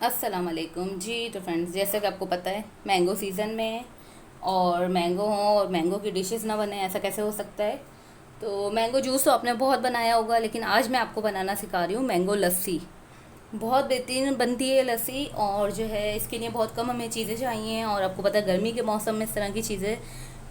अस्सलाम वालेकुम जी। तो फ्रेंड्स, जैसे कि आपको पता है मैंगो सीज़न में है और मैंगो हो और मैंगो की डिशेस ना बने, ऐसा कैसे हो सकता है। तो मैंगो जूस तो आपने बहुत बनाया होगा, लेकिन आज मैं आपको बनाना सिखा रही हूँ मैंगो लस्सी। बहुत बेहतरीन बनती है लस्सी, और जो है इसके लिए बहुत कम हमें चीज़ें चाहिए। और आपको पता है गर्मी के मौसम में इस तरह की चीज़ें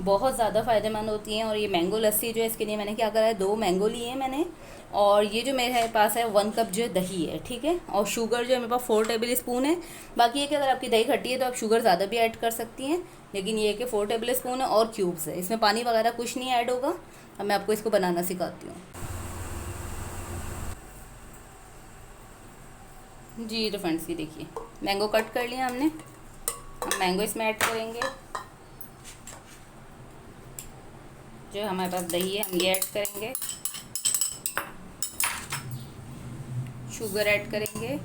बहुत ज़्यादा फ़ायदेमंद होती हैं। और ये मैंगो लस्सी जो है, इसके लिए मैंने क्या करा है, 2 मैंगो लिए हैं मैंने। और ये जो मेरे पास है 1 कप जो है दही है, ठीक है। और शुगर जो है मेरे पास 4 टेबल स्पून है। बाकी ये कि अगर आपकी दही खट्टी है तो आप शुगर ज़्यादा भी ऐड कर सकती हैं, लेकिन ये कि 4 टेबल स्पून है और क्यूब्स है, इसमें पानी वगैरह कुछ नहीं ऐड होगा। अब मैं आपको इसको बनाना सिखाती हूँ। जी तो फ्रेंड्स, ये देखिए मैंगो कट कर लिया हमने। हम मैंगो इसमें ऐड करेंगे। जो हमारे पास दही है हम ये ऐड करेंगे, शुगर ऐड करेंगे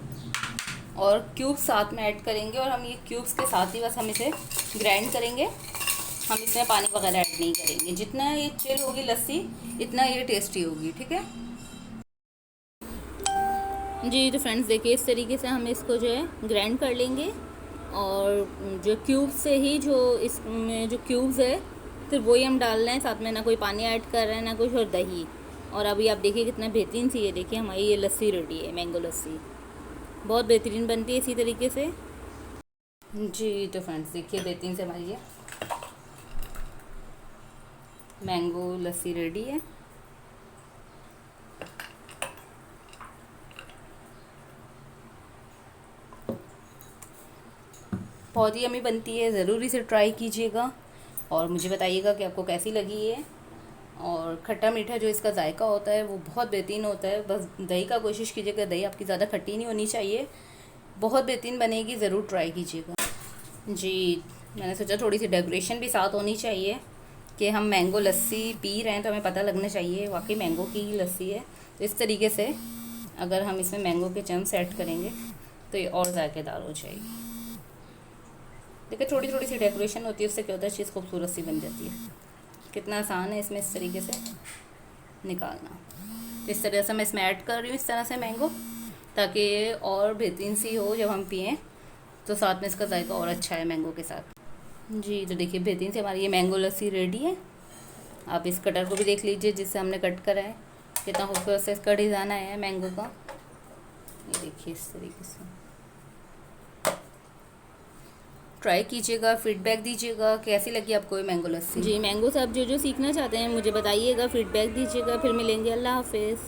और क्यूब्स साथ में ऐड करेंगे। और हम ये क्यूब्स के साथ ही बस हम इसे ग्राइंड करेंगे। हम इसमें पानी वगैरह ऐड नहीं करेंगे। जितना ये चिल होगी लस्सी, इतना ये टेस्टी होगी, ठीक है। जी तो फ्रेंड्स, देखिए इस तरीके से हम इसको जो है ग्राइंड कर लेंगे। और जो क्यूब्स से ही जो इसमें जो क्यूब्स है सिर्फ वही हम डाल रहे हैं, साथ में ना कोई पानी ऐड कर रहे हैं ना कुछ, और दही। और अभी आप देखिए कितना बेहतरीन सी, ये देखिए हमारी ये लस्सी रेडी है, मैंगो लस्सी। बहुत बेहतरीन बनती है इसी तरीके से। जी तो फ्रेंड्स, देखिए बेहतरीन से हमारी ये मैंगो लस्सी रेडी है। बहुत ही यम्मी बनती है, ज़रूर इसे ट्राई कीजिएगा और मुझे बताइएगा कि आपको कैसी लगी है। और खट्टा मीठा जो इसका जायका होता है वो बहुत बेहतरीन होता है। बस दही का कोशिश कीजिएगा, दही आपकी ज़्यादा खट्टी नहीं होनी चाहिए। बहुत बेहतरीन बनेगी, ज़रूर ट्राई कीजिएगा। जी, मैंने सोचा थोड़ी सी डेकोरेशन भी साथ होनी चाहिए कि हम मैंगो लस्सी पी रहे हैं तो हमें पता लगना चाहिए वाकई मैंगो की ही लस्सी है। तो इस तरीके से अगर हम इसमें मैंगो के चम्स ऐड करेंगे तो ये और जायकेदार हो जाएगी। देखिए थोड़ी थोड़ी सी डेकोरेशन होती है, उससे क्या होता है चीज़ खूबसूरत सी बन जाती है। कितना आसान है इसमें इस तरीके से निकालना। इस तरह से मैं इसमें ऐड कर रही हूँ, इस तरह से मैंगो, ताकि ये और बेहतरीन सी हो जब हम पिएँ तो साथ में इसका जायका और अच्छा है मैंगो के साथ। जी तो देखिए बेहतरीन से हमारी ये मैंगो लस्सी रेडी है। आप इस कटर को भी देख लीजिए जिससे हमने कट करा है, कितना खूबसूरत से इसका डिज़ाइन आया है मैंगो का। ये देखिए इस तरीके से ट्राई कीजिएगा, फीडबैक दीजिएगा कैसी लगी आपको ये मैंगो लस्सी। जी मैंगो से आप जो जो सीखना चाहते हैं मुझे बताइएगा, फीडबैक दीजिएगा। फिर मिलेंगे, अल्लाह हाफिज़।